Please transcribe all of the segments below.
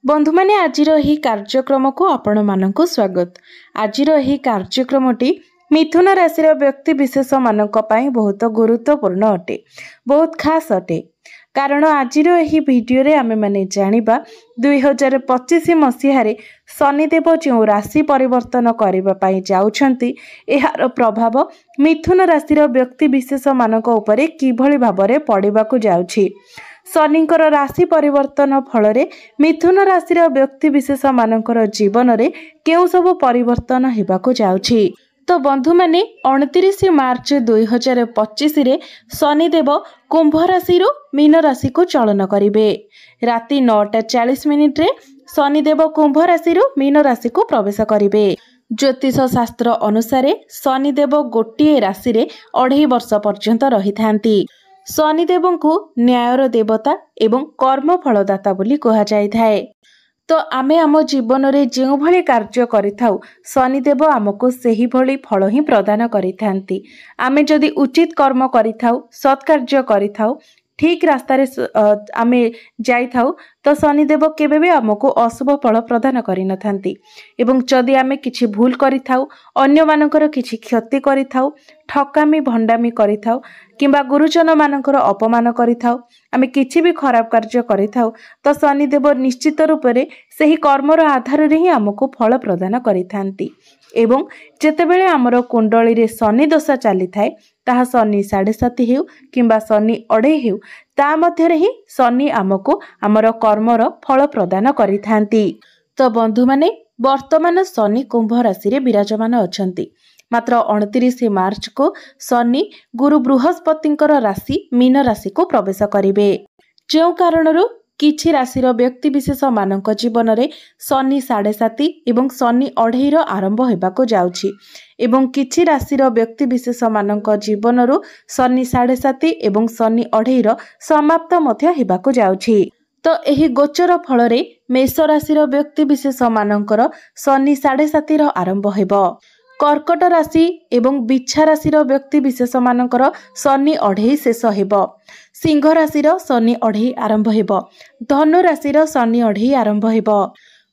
बंधु मैंने आजिर यही कार्यक्रम को आपण मानक स्वागत। आजिर यही कार्यक्रमटी मिथुन राशि व्यक्ति विशेष मानक पई बहुत गुरुत्वपूर्ण अटे, बहुत खास अटे। कारण आजिर यही वीडियो रे आमे माने जानिबा 2025 मसीह शनिदेव जो राशि परिवर्तन करबा पई जाउछंती एहार प्रभाव मिथुन राशि व्यक्ति विशेष मानक उपरे किभली भाबरे पड़िबाकू जाउछि। शनिकर राशि परिवर्तन फल मिथुन राशि व्यक्ति विशेष मानकर जीवन में केउ सब परिवर्तन होबाकू जाउछि। तो बंधु मैंने 29 मार्च 2025 रे शनिदेव कुंभ राशि मीन राशि को चलन करिवे। राति 9:40 रे शनिदेव कुंभ राशि मीन राशि को प्रवेश करिवे। ज्योतिष शास्त्र अनुसार शनिदेव गोटे राशि रे 2.5 वर्ष पर्यंत रही थांती। शनिदेव को न्यायर देवता एवं कर्म फलदाता बोली कहा जाय थाए। तो आमे आम जीवन रे जो भली कार्य करिथाउ शनिदेव आमको सेही भली फल ही प्रदान करिथांती। आमे जदि उचित कर्म करिथाउ, सत्कार्य करिथाउ, ठीक रास्ता रे आमे जाई थाउ तो शनिदेव केबे भी आमको अशुभ फल प्रदान करि नथांती। एवं जदि आमे किछि भूल करिथाउ, अन्य मानकर किछि क्षति करिथाउ, ठकामी भंडामी करिथाउ किंबा गुरुजन मानकर अपमान करिथाउ, आमे किछि भी खराब कार्य करिथाउ तो शनिदेव निश्चित रूप से सही कर्मर आधार रे ही आमको फल प्रदान करिथांती। एवं जेतेबेले आमर कुंडली रे शनि दशा चली थाए ताहा शनि 7.5 हेउ किंबा शनि 2.5 हेउ ता मध्य रे ही शनि आमको आमर कर्मर फल प्रदान करिथांती। तो बंधु माने वर्तमान शनि कुंभ राशि रे विराजमान अछंती। मात्र 29 मार्च को शनि गुरु बृहस्पतिंकर राशि मीन राशि को प्रवेश करिवे। जो कारणरू किछि राशिर व्यक्ति विशेष मानक जीवन में शनि 7.5 एवं शनि 2.5 आरंभ होबाको जाउछि एवं किछि राशिर व्यक्ति विशेष मानक जीवनरू शनि 7.5 एवं शनि 2.5 समाप्त मध्य होबाको जाउछि। तो एही गोचर फल रे मेष राशिर व्यक्ति विशेष मानकर शनि 7.5 आरंभ हेबो। कर्कट राशि एवं बिच्छा राशिर व्यक्ति विशेष मानकर शनि 2.5 शेष हेबो। सिंह राशिर शनि 2.5 आरंभ हेबो। धनु राशिर शनि 2.5 आरंभ हेबो।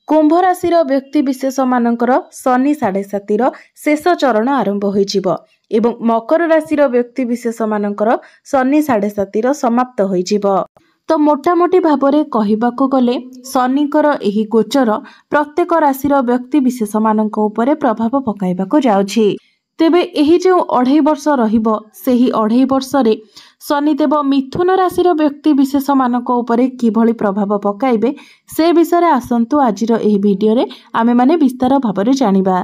कुंभ राशिर व्यक्ति विशेष मानकर शनि 7.5 शेष चरण आरंभ होइजिबो एवं मकर राशिर व्यक्ति विशेष मानकर शनि 7.5 समाप्त होइजिबो। तो मोटामोटी भाबरे कहिबाको गले शनिकर एही गोचर प्रत्येक राशिर व्यक्ति विशेष मानक उपरे प्रभाव पकाइबाको जाउछि। तेबे एही जो 2.5 वर्ष रहिबो सेही 2.5 वर्ष रे शनिदेव मिथुन राशिर व्यक्ति विशेष मानक उपरे किभली प्रभाव पकाइबे से विषय आसंतु आजिर एही वीडियो रे आमे माने विस्तार भाबरे जानिबा।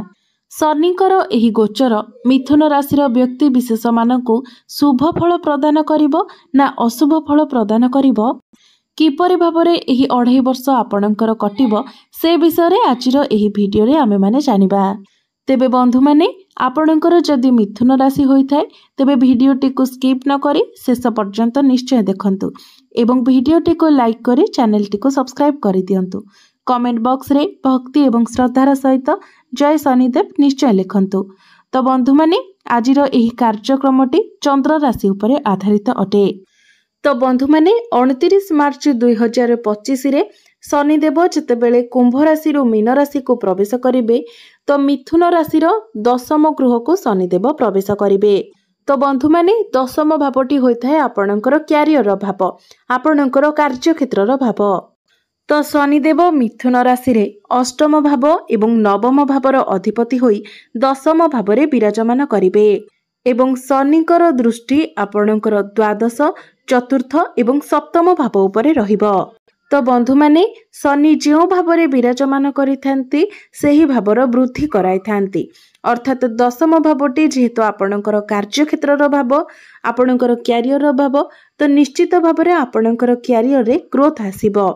शनिकर एही गोचर मिथुन राशिर व्यक्ति विशेष मानकु शुभ फल प्रदान करिबो ना अशुभ फल प्रदान करिबो, किपरि भाबरे एही 2.5 वर्ष आपणकर कटिबो से विषय रे आजिर एही वीडियो रे आमे माने जानिबा। तेबे बंधु माने आपणकर जदि मिथुन राशि होइथाय तेबे वीडियोटी को स्किप न करी शेष पर्यंत निश्चय देखंतु एवं वीडियोटी को लाइक करी चैनलटी को सब्सक्राइब करि दियंतु। कमेंट बॉक्स रे भक्ति एवं श्रद्धार सहित जय शनिदेव निश्चय लिखंतु। तो बंधु माने आजिर एही कार्यक्रमटी चंद्र राशि उपरे आधारित अटे। तो बंधु माने 29 मार्च 2025 रे शनिदेव जेतेबेले कुंभ राशि मीन राशि को प्रवेश करिवे तो मिथुन राशि दशम गृह को शनिदेव प्रवेश करिवे। तो बंधु माने दशम भावटी होइथाय आपणकर क्यारियर भाव, आपणकर कार्यक्षेत्र भाव। तो शनिदेव मिथुन राशि रे अष्टम भाव एवं नवम भावर अधिपति होई दशम भावरे विराजमान करिवे एवं शनिकर दृष्टि आपणकर द्वादश, चतुर्थ एवं सप्तम भाव उपरे रहिबो। तो बंधु माने शनि जो भावरे विराजमान करिथांती सेही भावर वृद्धि कराइथांती। अर्थात दशम भावटी जेहेतु आपणकर कार्यक्षेत्र भाव, आपणकर क्यारियर भाव, तो निश्चित भावरे आपणकर क्यारियर रे ग्रोथ आसीबो।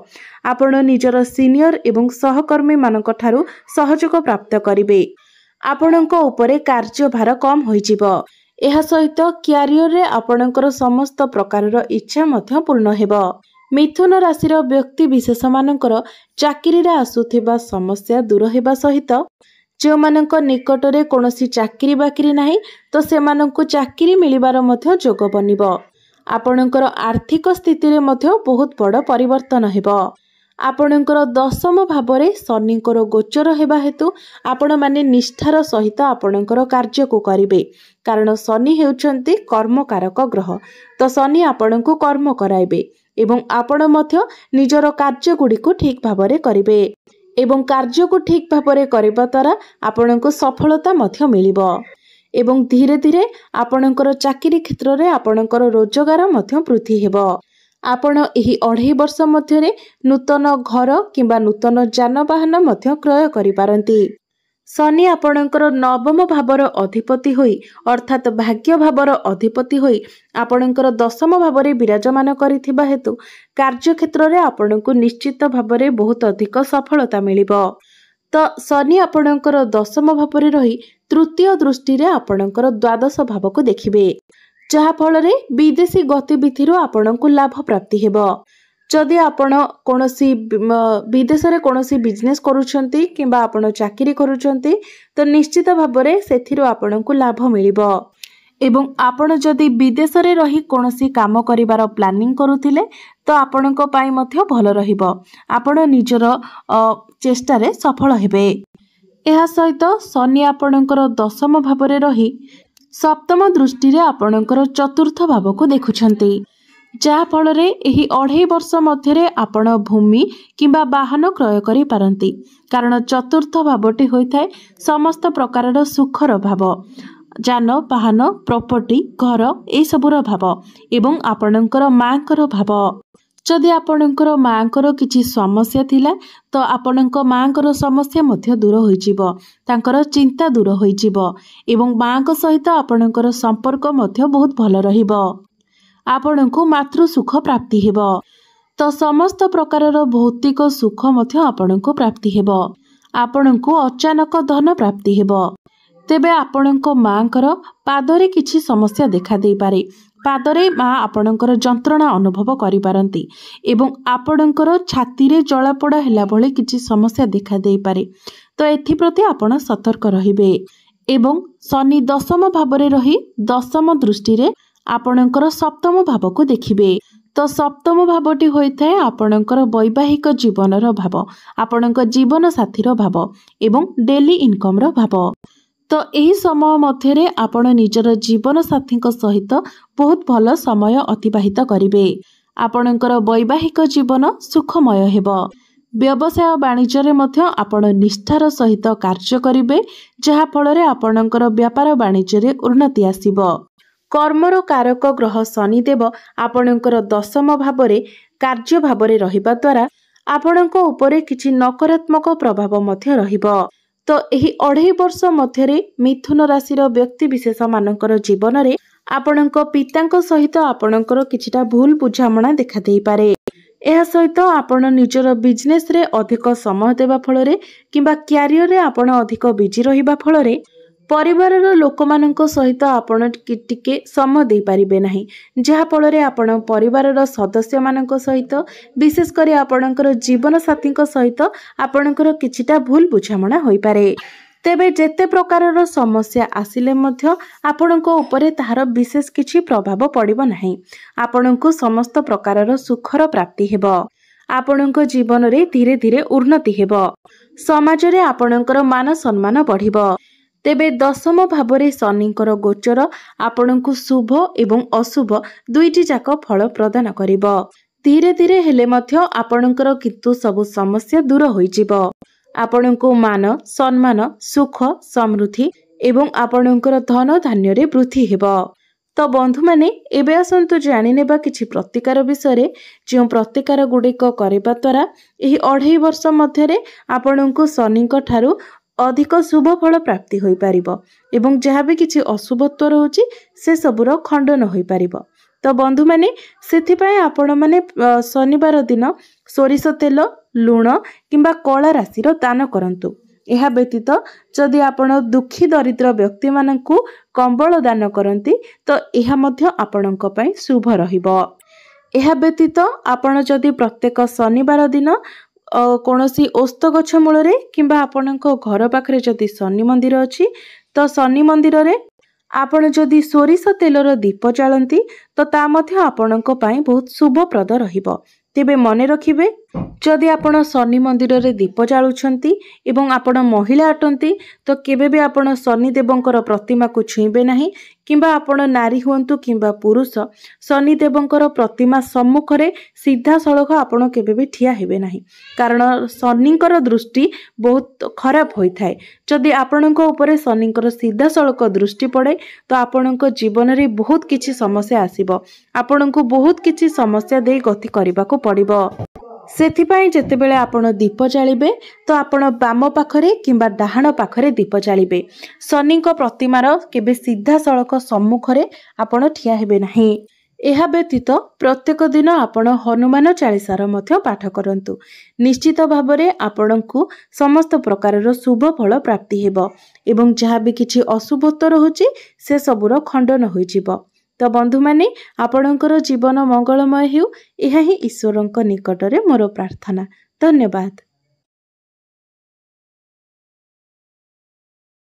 आपण निजर सीनियर एवं सहकर्मी मानक ठारू सहयोग प्राप्त करिवे। आपणक उपरे कार्यभार कम होइजिबो। एहा सहित क्यारियर रे आपणकर समस्त प्रकारर इच्छा मध्य पूर्ण हेबो। मिथुन राशिर व्यक्ति विशेष मानकर चाकरी रे आसुथिबा समस्या दूर हेबा सहित जो मानक निकट रे कोनोसी चाकरी बाकरी नाही तो सेमानंकु चाकरी मिलिबार मध्य जोग बनिबो। आपणकर आर्थिक स्थिति रे मध्य बहुत बड़ परिवर्तन हेबो। आपणकर दशम भाव शनिकर गोचर हेबा हेतु आपण माने निष्ठार सहित आपणकर कार्य को करिवे कारण शनि हेउचंती कर्मकारक ग्रह तो शनि आपण को कर्म कराइबे एवं आपण मध्य निजर कार्य गुडी को ठीक भाव करिवे एवं कार्य को ठीक भाव करबा द्वारा आपण को सफलता मध्य मिलिबो एवं धीरे धीरे आपणकर चाकरी क्षेत्र में आपणकर रोजगार मध्य वृद्धि हेबो। आपण एही 2.5 वर्ष मध्यरे नूतन घर किंबा नूतन जानवाहन मध्य क्रय करि पारंती। शनि आपणकर नवम भावर अधिपति होई अर्थात भाग्य भावर अधिपति होई आपणकर दशम भावरे विराजमान करिथिबा हेतु कार्य क्षेत्र में आपणको निश्चित भावरे बहुत अधिक सफलता मिलिबो। तो शनि आपणकर दशम भावरे रही तृतीय दृष्टि रे आपणकर द्वादश भाव को देखिबे जहा फल रे विदेशी गतिविधि आपणको लाभ प्राप्ति हेबो। जदि आपण कोनोसी विदेश रे कोनोसी बिजनेस करूछंती किंबा आपण चाकरी करूछंती तो निश्चित भावरे सेथिरो आपणको लाभ मिलिबो एवं आपण जदि विदेश रे रही कोनोसी काम करिवार प्लानिंग करूथिले तो आपणको पाई मध्य भल रहिबो आपण निजर चेष्टा रे सफल हेबे। एहा सहित शनि आपणकर दशम भावरे रही सप्तम दृष्टि रे आपणकर चतुर्थ भाव को देखुछंती जहा फल रे एही 2.5 वर्ष मध्यरे आपण भूमि किंबा वाहन क्रय करि पारंती कारण चतुर्थ भावटी होइथाय समस्त प्रकारर सुखर भाव जान वाहन प्रॉपर्टी घर ए सबुर भाव एवं आपणकर मांकर भाव। जदि आपणकर मांकर किछि समस्या थिला तो आपणक मांकर समस्या मध्य दूर होइजिबो तांकर चिंता दूर होइजिबो एवं मांक सहित आपणकर संपर्क मध्य बहुत भल रहिबो आपणको मातृ सुख प्राप्ति हेबो। तो समस्त प्रकारर भौतिक सुख मध्य आपणको प्राप्ति हेबो आपणको अचानक धन प्राप्ति हेबो। तेबे आपणको मांकर पादरे किछि समस्या देखा देई पारे पादरे माँ आपणकर जंत्रणा अनुभव करि पारंती एवं आपणकर छाती रे जलापोड़ा हेला भली किछि समस्या देखा देई पारे तो एथि प्रति आपण सतर्क रहिबे एवं शनि दशम भावरे रही दशम दृष्टि रे आपणकर सप्तम भाव को देखिबे तो सप्तम भावटी होइथाय आपणकर वैवाहिक जीवनर भाव आपणक जीवन साथीर भाव एवं डेली इनकम रो भाव। तो यही समय मध्यरे आपण निजर जीवन साथी सहित बहुत भल समय अतिबाहित करिवे आपणकर वैवाहिक जीवन सुखमय हेबो। व्यवसाय वाणिज्य रे मध्य आपण निष्ठार सहित कार्य करिवे जहा फल रे आपणकर व्यापार वाणिज्य रे उन्नति आसीबो। कर्मर कारक ग्रह शनिदेव आपणकर दशम भावरे कार्य भावरे रहिबा द्वारा आपणक उपरे किछि नकारात्मक प्रभाव मध्य रहिबो। तो एही 2.5 वर्ष मध्यरे मिथुन राशिर व्यक्ति विशेष मानकर जीवन रे आपणक पितांक सहित आपणकर किछिटा भूल बुझामणा देखा देई पारे। एहा सहित आपण निजर बिजनेस रे अधिक समय देबा फल रे किंबा क्यारियर रे आपण अधिक बिजी रहिबा फल रे परिवारर लोकमानंक सहित आपण टिके समय दे पारिबे नाही जहा फल रे आपण परिवारर सदस्य मानंक सहित विशेष करी आपणकर जीवन साथींक सहित आपणकर किछिटा भूल बुझामणा होई पारे। तेबे जेते प्रकारर समस्या आसिले मध्य आपणक उपरे ताहार विशेष किछि प्रभाव पड़िबो नाही आपणको समस्त प्रकारर सुखर प्राप्ति हेबो आपणक जीवन रे धीरे धीरे उन्नति हेबो समाज रे आपणकर मान सम्मान बढ़िबो। तेबे दशम भावरे शनिकर गोचर आपणको शुभ एवं अशुभ दुईटी जाक फल प्रदान करिबो धीरे धीरे हेले मध्य आपणकर किंतु सब समस्या दूर होइजिबो आपणको मान सम्मान सुख समृद्धि एवं आपणकर धन धान्य रे वृद्धि हेबो। तो बंधु माने एबे आसंतु जानि नेबा किछि प्रतिकार विषय जो प्रतिकार गुडिक करिबा द्वारा एही 2.5 वर्ष मध्यरे आपणको शनिक ठारू अधिक शुभ फल प्राप्ति होई पारिबो एवं जहाँ भी किछि अशुभत्व रहउची से सबुर खंडन होई पारिबो। तो बंधु माने सेथिपाई आपण माने शनिवार दिन सोरिष तेल लुण किंबा कला राशि दान करंतु। यह व्यतीत जदि आपण दुखी दरिद्र व्यक्ति मानकु कंबल दान करंती तो यह मध्य आपणक पई शुभ रहिबो। यह व्यतीत आपण जदि प्रत्येक शनिवार दिन कौनसी ओस्त गछ मूल किंबा आपणक घर पाखरे जदि शनि मंदिर अछि तो शनि मंदिर रे आपण जदि सोरिष तेलर दीप जालंती तो ता मध्य आपणक पई बहुत शुभप्रद रहिबो। तेबे मने रखिबे जदि आपण शनि मंदिर रे दीप जालुछंती एवं आपण महिला अटंती तो केबे भी आपण शनिदेवंकर प्रतिमा को छुईबे नहीं किंबा आपण नारी हुंतु किंबा पुरुष शनिदेवंकर प्रतिमा सम्मुख रे सीधा सड़क आपण केबे भी ठिया हेबे नहीं कारण शनिंकर दृष्टि बहुत खराब होइथाय। जदि आपणक उपरे शनिंकर सीधा सड़क दृष्टि पड़े तो आपणक जीवन रे बहुत किछि समस्या आसीबो आपणको बहुत किछि समस्या दे गति करबा को पड़िबो। सेथिपाई जेतेबेले आपण दीप जालिबे तो आपण बाम पाखरे किंबा डाहाण पाखरे दीप जालिबे शनिक प्रतिमार केबे सीधा सड़क सम्मुखरे आपण ठिया हेबे नाही। एहा व्यतीत प्रत्येक दिन आपण हनुमान चालीसार मध्य पाठ करंतु निश्चित भाबरे आपणकु समस्त प्रकारर शुभ फल प्राप्ति हेबो एवं जहाँ भी किछि अशुभत्व रहुछि से सबुर खंडन होई जिवो। तो बंधु माने आपणकर जीवन मंगलमय हेउ एहा ही ईश्वरंक निकटरे मोर प्रार्थना। धन्यवाद।